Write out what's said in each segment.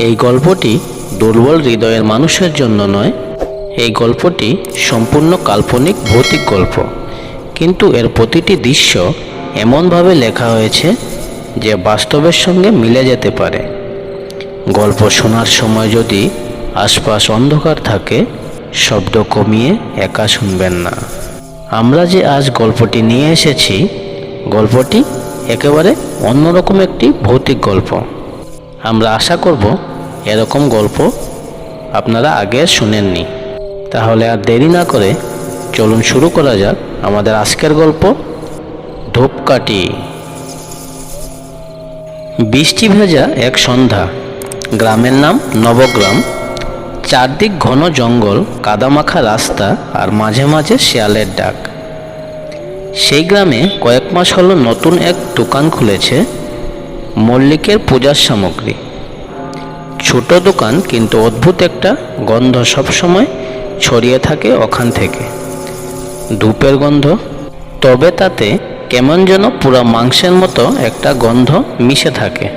এই গল্পটি দুর্বল হৃদয়ের মানুষের জন্য নয়। এই গল্পটি সম্পূর্ণ কাল্পনিক ভৌতিক গল্প, কিন্তু এর প্রতিটি দৃশ্য এমনভাবে লেখা হয়েছে যে বাস্তবের সঙ্গে মিলে যেতে পারে। গল্প শোনার সময় যদি আশপাশ অন্ধকার থাকে, শব্দ কমিয়ে একা শুনবেন না। আমরা যে আজ গল্পটি নিয়ে এসেছি, গল্পটি একেবারে অন্যরকম একটি ভৌতিক গল্প। আমরা আশা করব এরকম গল্প আপনারা আগে শুনেননি। তাহলে আর দেরি না করে চলুন শুরু করা যাক আমাদের আজকের গল্প, ধূপকাঠি। বৃষ্টি ভেজা এক সন্ধ্যা। গ্রামের নাম নবগ্রাম। চারদিক ঘন জঙ্গল, কাদামাখা রাস্তা আর মাঝে মাঝে শেয়ালের ডাক। সেই গ্রামে কয়েক মাস হলো নতুন এক দোকান খুলেছে, মল্লিকের পূজার সামগ্রী। ছোট দোকান, কিন্তু অদ্ভুত একটা গন্ধ সবসময় ছড়িয়ে থাকে ওখান থেকে। ধূপের গন্ধ, তবে তাতে কেমন যেন পুরো মাংসের মতো একটা গন্ধ মিশে থাকে।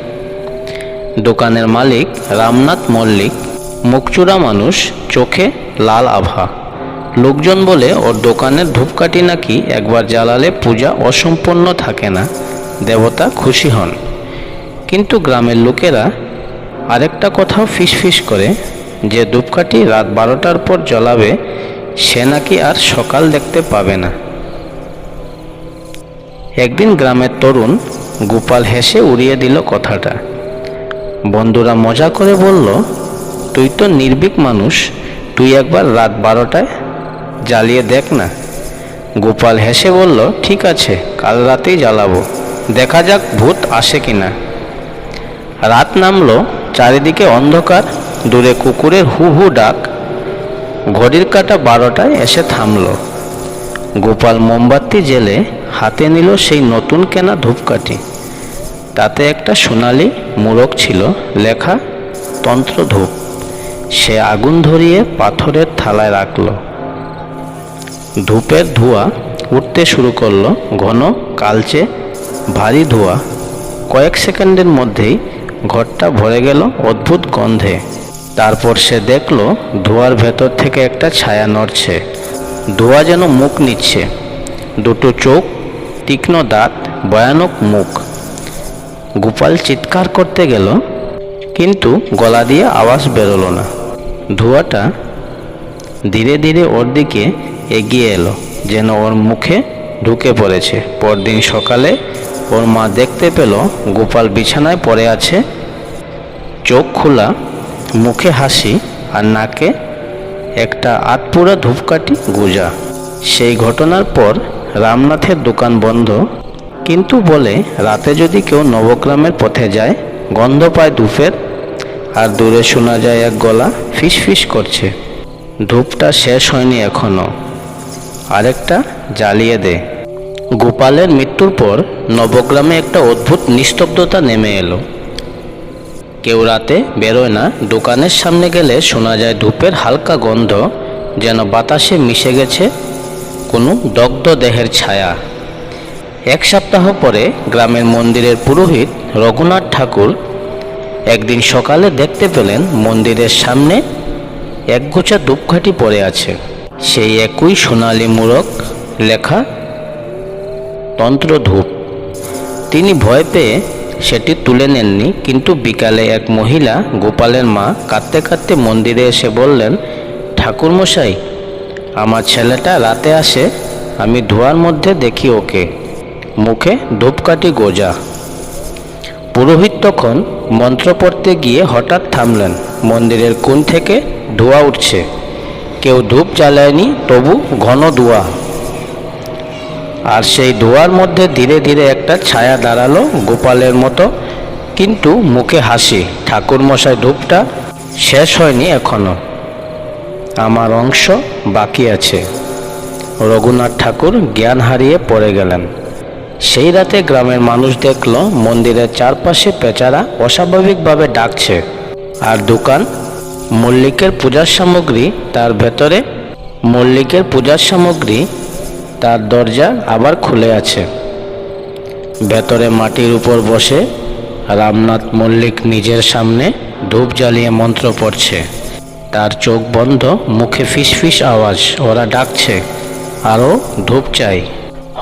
দোকানের মালিক রামনাথ মল্লিক, মুখচূড়া মানুষ, চোখে লাল আভা। লোকজন বলে ওর দোকানের ধূপকাঠি নাকি একবার জ্বালালে পূজা অসম্পূর্ণ থাকে না, দেবতা খুশি হন। কিন্তু গ্রামের লোকেরা আরেকটা কথাও ফিসফিস করে, যে ধূপকাঠি রাত 12টার পর জ্বলাবে সে নাকি আর সকাল দেখতে পাবে না। একদিন গ্রামের তরুণ গোপাল হেসে উড়িয়ে দিল কথাটা। বন্ধুরা মজা করে বলল, তুই তো নির্ভীক মানুষ, তুই একবার রাত 12টায় জ্বালিয়ে দেখ না। গোপাল হেসে বলল, ঠিক আছে, কাল রাতেই জ্বালাবো, দেখা যাক ভূত আসে কিনা। রাত নামলো, চারিদিকে অন্ধকার, দূরে কুকুরের হু হু ডাক। ঘড়ির কাঁটা 12টায় এসে থামল। গোপাল মোমবাতি জেলে হাতে নিল সেই নতুন কেনা ধূপকাঠি। তাতে একটা সোনালি মোড়ক ছিল, লেখা তন্ত্র ধূপ। সে আগুন ধরিয়ে পাথরের থালায় রাখল। ধূপের ধোঁয়া উঠতে শুরু করলো, ঘন, কালচে, ভারী ধোঁয়া। কয়েক সেকেন্ডের মধ্যেই ঘরটা ভরে গেল অদ্ভুত গন্ধে। তারপর সে দেখল ধোঁয়ার ভেতর থেকে একটা ছায়া নড়ছে। ধোঁয়া যেন মুখ নিচ্ছে, দুটো চোখ, তীক্ষ্ণ দাঁত, ভয়ানক মুখ। গোপাল চিৎকার করতে গেল, কিন্তু গলা দিয়ে আওয়াজ বেরোলো না। ধোঁয়াটা ধীরে ধীরে ওর দিকে এগিয়ে এলো, যেন ওর মুখে ঢুকে পড়েছে। পরদিন সকালে ওর মা দেখতে পেল গোপাল বিছানায় পড়ে আছে, চোখ খোলা, মুখে হাসি আর নাকে একটা আধপোড়া ধূপকাঠি গোজা। সেই ঘটনার পর রামনাথের দোকান বন্ধ, কিন্তু বলে রাতে যদি কেউ নবগ্রামের পথে যায়, গন্ধ পায় ধূপের, আর দূরে শোনা যায় এক গলা ফিসফিস করছে, ধূপটা শেষ হয়নি এখনো, আরেকটা জ্বালিয়ে দে। গোপালের মৃত্যুর পর নবগ্রামে একটা অদ্ভুত নিস্তব্ধতা নেমে এলো। কেউ রাতে বেরোয় না। দোকানের সামনে গেলে শোনা যায় ধূপের হালকা গন্ধ, যেন বাতাসে মিশে গেছে কোনো দগ্ধ দেহের ছায়া। এক সপ্তাহ পরে গ্রামের মন্দিরের পুরোহিত রঘুনাথ ঠাকুর একদিন সকালে দেখতে পেলেন মন্দিরের সামনে একগোছা ধূপকাঠি পড়ে আছে। সেই একই সোনালি মোড়ক, লেখা তন্ত্র ধূপ। তিনি ভয় পেয়ে সেটি তুলে নেননি, কিন্তু বিকালে এক মহিলা, গোপালের মা, কাঁদতে কাঁদতে মন্দিরে এসে বললেন, ঠাকুরমশাই, আমার ছেলেটা রাতে আসে, আমি ধোঁয়ার মধ্যে দেখি ওকে, মুখে ধূপকাঠি গোজা। পুরোহিত তখন মন্ত্র পড়তে গিয়ে হঠাৎ থামলেন। মন্দিরের কোণ থেকে ধোঁয়া উঠছে, কেউ ধূপ জ্বালায়নি, তবু ঘন ধোঁয়া। আর সেই ধোঁয়ার মধ্যে ধীরে ধীরে একটা ছায়া দাঁড়ালো, গোপালের মতো, কিন্তু মুখে হাসি। ঠাকুরমশাই, ধূপটা শেষ হয়নি এখনো, আমার অংশ বাকি আছে। রঘুনাথ ঠাকুর জ্ঞান হারিয়ে পড়ে গেলেন। সেই রাতে গ্রামের মানুষ দেখল মন্দিরের চারপাশে পেঁচারা অস্বাভাবিকভাবে ডাকছে, আর দোকান মল্লিকের পূজার সামগ্রী, তার ভেতরে মল্লিকের পূজার সামগ্রী, তার দরজা আবার খুলে আছে। ভেতরে মাটির উপর বসে রামনাথ মল্লিক নিজের সামনে ধূপ জ্বালিয়ে মন্ত্র পড়ছে। তার চোখ বন্ধ, মুখে ফিসফিস আওয়াজ, ওরা ডাকছে, আরও ধূপ চাই।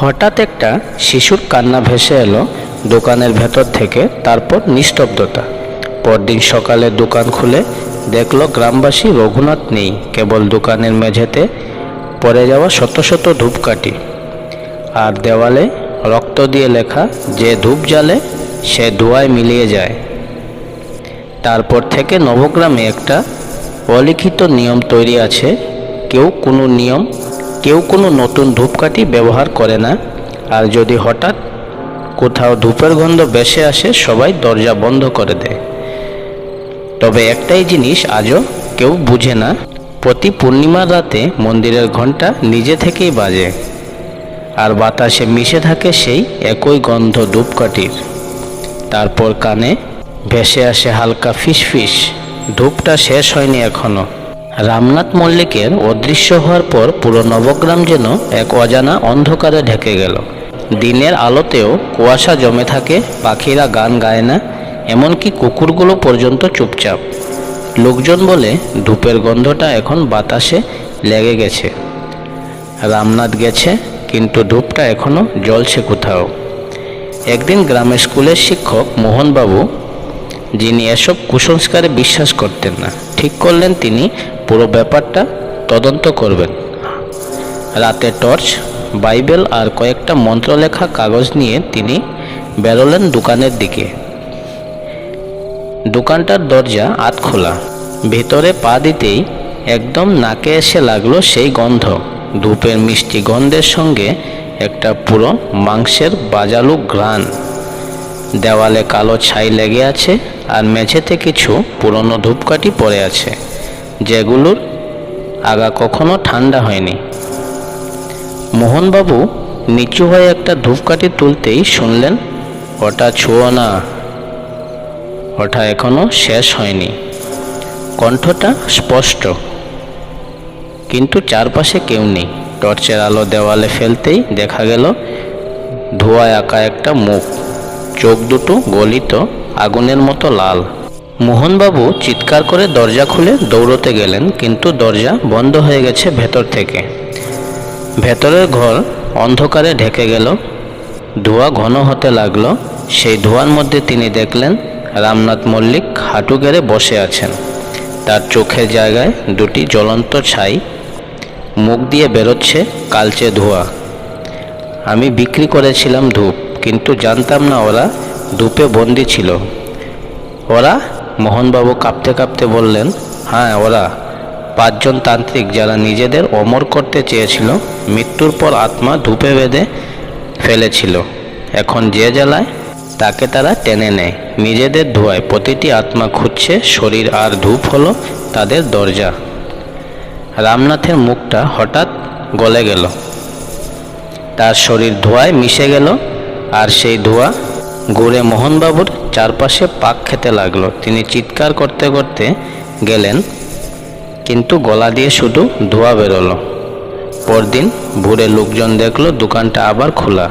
হঠাৎ একটা শিশুর কান্না ভেসে এলো দোকানের ভেতর থেকে, তারপর নিস্তব্ধতা। পরদিন সকালে দোকান খুলে দেখলো গ্রামবাসী রঘুনাথ নেই, কেবল দোকানের মেঝেতে পড়ে যাওয়া শত শত ধূপকাঠি, আর দেওয়ালে রক্ত দিয়ে লেখা, যে ধূপ জ্বালে সে ধোঁয়ায় মিলিয়ে যায়। তারপর থেকে নবগ্রামে একটা অলিখিত নিয়ম তৈরি আছে, কেউ কোনো নতুন ধূপকাঠি ব্যবহার করে না, আর যদি হঠাৎ কোথাও ধূপের গন্ধ ভেসে আসে সবাই দরজা বন্ধ করে দেয়। তবে একটাই জিনিস আজও কেউ বুঝে না, প্রতি পূর্ণিমার রাতে মন্দিরের ঘণ্টা নিজে থেকেই বাজে, আর বাতাসে মিশে থাকে সেই একই গন্ধ ধূপকাঠির। তারপর কানে ভেসে আসে হালকা ফিসফিস, ধূপটা শেষ হয়নি এখনো। রামনাথ মল্লিকের অদৃশ্য হওয়ার পর পুরো নবগ্রাম যেন এক অজানা অন্ধকারে ঢেকে গেল। দিনের আলোতেও কুয়াশা জমে থাকে, পাখিরা গান গায় না, এমনকি কুকুরগুলো পর্যন্ত চুপচাপ। লোকজন বলে ধূপের গন্ধটা এখন বাতাসে লেগে গেছে। রামনাথ গেছে, কিন্তু ধূপটা এখনো জ্বলছে কোথাও। একদিন গ্রামের স্কুলের শিক্ষক মোহনবাবু, যিনি এসব কুসংস্কারে বিশ্বাস করতেন না, ঠিক করলেন তিনি পুরো ব্যাপারটা তদন্ত করবেন। রাতে টর্চ, বাইবেল আর কয়েকটা মন্ত্রলেখা কাগজ নিয়ে তিনি বেরোলেন দোকানের দিকে। দোকানটার দরজা আধ খোলা। ভেতরে পা দিতেই একদম নাকে এসে লাগলো সেই গন্ধ, ধূপের মিষ্টি গন্ধের সঙ্গে একটা পুরো মাংসের বাজালু ঘ্রাণ। দেওয়ালে কালো ছাই লেগে আছে, আর মেঝেতে কিছু পুরনো ধূপকাঠি পড়ে আছে, যেগুলোর আগা কখনো ঠান্ডা হয়নি। মোহনবাবু নিচু হয়ে একটা ধূপকাঠি তুলতেই শুনলেন, ওটা ছুঁয়ো না, ওটা এখনো শেষ হয়নি। কণ্ঠটা স্পষ্ট, কিন্তু চারপাশে কেউ নেই। টর্চের আলো দেওয়ালে ফেলতেই দেখা গেল ধোঁয়ায় আঁকা একটা মুখ, চোখ দুটো গলিত, আগুনের মতো লাল। মোহনবাবু চিৎকার করে দরজা খুলে দৌড়তে গেলেন, কিন্তু দরজা বন্ধ হয়ে গেছে ভেতর থেকে। ভেতরের ঘর অন্ধকারে ঢেকে গেল, ধোঁয়া ঘন হতে লাগলো। সেই ধোঁয়ার মধ্যে তিনি দেখলেন রামনাথ মল্লিক হাঁটু গেড়ে বসে আছেন। তার চোখের জায়গায় দুটি জ্বলন্ত ছাই, মুখ দিয়ে বেরোচ্ছে কালচে ধোঁয়া। আমি বিক্রি করেছিলাম ধূপ, কিন্তু জানতাম না ওরা ধূপে বন্দি ছিল। ওরা? মোহনবাবু কাঁপতে কাঁপতে বললেন, হ্যাঁ ওরা, 5 জন তান্ত্রিক যারা নিজেদের অমর করতে চেয়েছিল। মৃত্যুর পর আত্মা ধূপে বেঁধে ফেলেছিল। এখন যে জ্বালায় তাকে তারা টেনে নেয় নিজেদের ধোঁয়ায়। প্রতিটি আত্মা খুঁজছে শরীর, আর ধূপ হলো তাদের দরজা। রামনাথের মুখটা হঠাৎ গলে গেল, তার শরীর ধোঁয়ায় মিশে গেল, আর সেই ধোঁয়া ঘুরে মোহনবাবুর চারপাশে পাক খেতে লাগলো। তিনি চিৎকার করতে করতে গেলেন, কিন্তু গলা দিয়ে শুধু ধোঁয়া বেরোলো। পরদিন ভোরে লোকজন দেখলো দোকানটা আবার খোলা।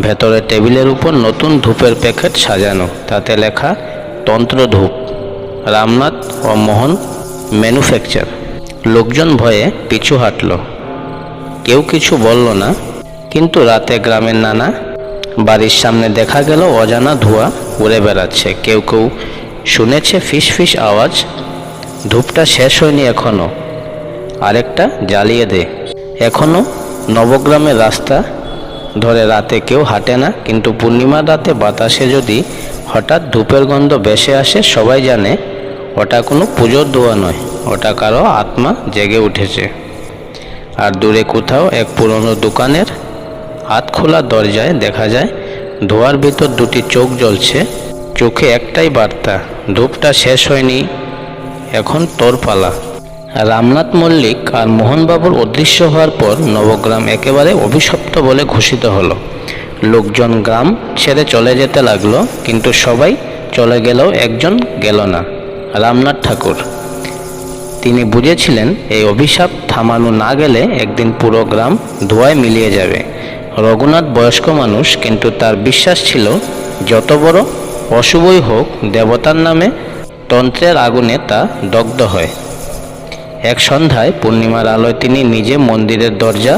ভেতরে টেবিলের উপর নতুন ধূপের প্যাকেট সাজানো, তাতে লেখা তন্ত্র ধূপ, রামনাথ ও মোহন ম্যানুফ্যাকচার। লোকজন ভয়ে পিছু হাঁটল, কেউ কিছু বলল না। কিন্তু রাতে গ্রামের নানা বাড়ির সামনে দেখা গেল অজানা ধোঁয়া উড়ে বেড়াচ্ছে। কেউ কেউ শুনেছে ফিসফিস আওয়াজ, ধূপটা শেষ হয়নি এখনো, আরেকটা জ্বালিয়ে দে। এখনো নবগ্রামের রাস্তা ধরে রাতে কেউ হাঁটে না, কিন্তু পূর্ণিমার রাতে বাতাসে যদি হঠাৎ ধূপের গন্ধ ভেসে আসে, সবাই জানে ওটা কোনো পুজোর ধোঁয়া নয়, ওটা কারো আত্মা জেগে উঠেছে। আর দূরে কোথাও এক পুরনো দোকানের হাত খোলা দরজায় দেখা যায় ধোঁয়ার ভিতর দুটি চোখ জ্বলছে, চোখে একটাই বার্তা, ধূপটা শেষ হয়নি, এখন তোর পালা। রামনাথ মল্লিক আর মোহনবাবুর অদৃশ্য হওয়ার পর নবগ্রাম একেবারে অভিশপ্ত বলে ঘোষিত হলো। লোকজন গ্রাম ছেড়ে চলে যেতে লাগলো, কিন্তু সবাই চলে গেলেও একজন গেল না, রামনাথ ঠাকুর। তিনি বুঝেছিলেন এই অভিশাপ থামানো না গেলে একদিন পুরো গ্রাম ধোঁয়ায় মিলিয়ে যাবে। রঘুনাথ বয়স্ক মানুষ, কিন্তু তার বিশ্বাস ছিল যত বড় অশুভই হোক, দেবতার নামে তন্ত্রের আগুনে তা দগ্ধ হয়। এক সন্ধ্যায় পূর্ণিমার আলোয় তিনি নিজে মন্দিরের দরজা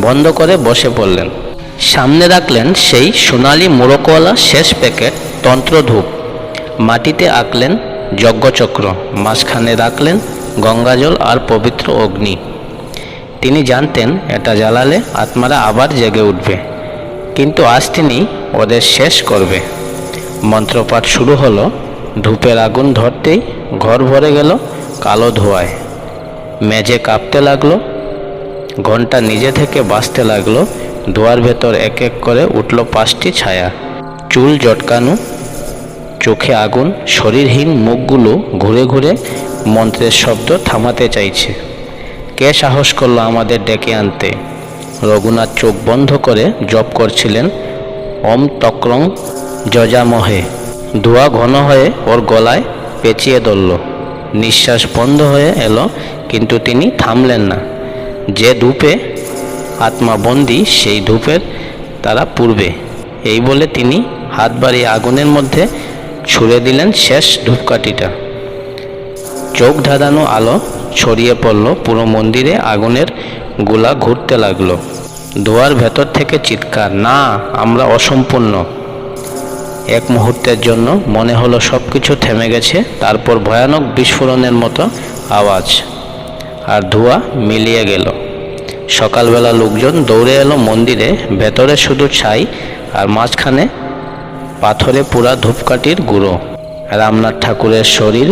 বন্ধ করে বসে পড়লেন। সামনে রাখলেন সেই সোনালি মোড়কওয়ালা শেষ প্যাকেট তন্ত্রধূপ, মাটিতে আঁকলেন যজ্ঞচক্র, মাঝখানে রাখলেন গঙ্গাজল আর পবিত্র অগ্নি। তিনি জানতেন এটা জ্বালালে আত্মারা আবার জেগে উঠবে, কিন্তু আজ তিনি ওদের শেষ করবে। মন্ত্রপাঠ শুরু হলো। ধূপের আগুন ধরতেই ঘর ভরে গেল কালো ধোঁয়ায়। মেঝে কাঁপতে লাগলো, ঘন্টা নিজে থেকে বাজতে লাগলো। ধোঁয়ার ভেতর এক এক করে উঠল 5টি ছায়া। চুল জটকানো, চোখে আগুন, শরীরহীন মুখগুলো ঘুরে ঘুরে মন্ত্রের শব্দ থামাতে চাইছে। কে সাহস করলো আমাদের ডেকে আনতে? রঘুনাথ চোখ বন্ধ করে জপ করছিলেন ওম তক্রং যজামহে। ধোঁয়া ঘন হয়ে ওর গলায় পেঁচিয়ে ধরল। নিঃশ্বাস বন্ধ হয়ে এলো, কিন্তু তিনি থামলেন না। যে ধূপে আত্মা বন্দী, সেই ধূপের তারা পূর্বে। এই বলে তিনি হাত বাড়িয়ে আগুনের মধ্যে ছুঁড়ে দিলেন শেষ ধূপকাঠিটা। চোখ ধাঁধানো আলো ছড়িয়ে পড়ল পুরো মন্দিরে। আগুনের গোলা ঘুরতে লাগলো। ধোঁয়ার ভেতর থেকে চিৎকার, না, আমরা অসম্পূর্ণ। এক মুহূর্তের জন্য মনে হলো সব কিছু থেমে গেছে। তারপর ভয়ানক বিস্ফোরণের মতো আওয়াজ, আর ধোঁয়া মিলিয়ে গেল। সকালবেলা লোকজন দৌড়ে এলো মন্দিরে। ভেতরে শুধু ছাই, আর মাঝখানে পাথরে পোড়া ধূপকাঠির গুঁড়ো। রামনাথ ঠাকুরের শরীর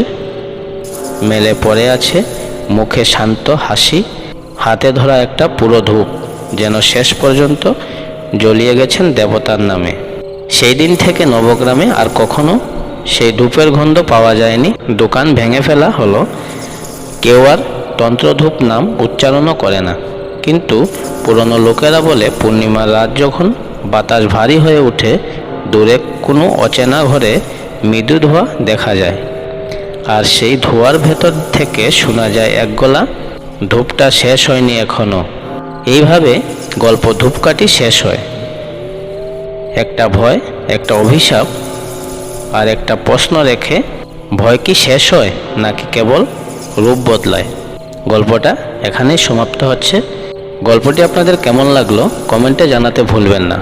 মেলে পড়ে আছে, মুখে শান্ত হাসি, হাতে ধরা একটা পুরো ধূপ, যেন শেষ পর্যন্ত জ্বলিয়ে গেছেন দেবতার নামে। সেই দিন থেকে নবগ্রামে আর কখনো সেই ধূপের গন্ধ পাওয়া যায়নি। দোকান ভেঙে ফেলা হলো, কেউ আর তন্ত্রধূপ নাম উচ্চারণও করে না। কিন্তু পুরনো লোকেরা বলে পূর্ণিমার রাত যখন বাতাস ভারী হয়ে ওঠে, দূরে কোনো অচেনা ঘরে মৃদু ধোঁয়া দেখা যায়, আর সেই ধোঁয়ার ভেতর থেকে শোনা যায় এক গলা, ধূপটা শেষ হয়নি এখনো। এইভাবে গল্প ধূপকাঠি শেষ হয়। একটা ভয়, একটা অভিশাপ, আর একটা প্রশ্ন রেখে, ভয় কি শেষ হয় নাকি কেবল রূপ বদলায়? গল্পটা এখানেই সমাপ্ত হচ্ছে। গল্পটি আপনাদের কেমন লাগলো কমেন্টে জানাতে ভুলবেন না।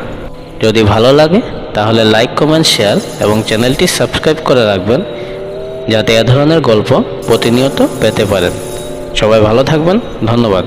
যদি ভালো লাগে তাহলে লাইক, কমেন্ট, শেয়ার এবং চ্যানেলটি সাবস্ক্রাইব করে রাখবেন, যাতে এ ধরনের গল্প প্রতিনিয়ত পেতে পারেন। সবাই ভালো থাকবেন। ধন্যবাদ।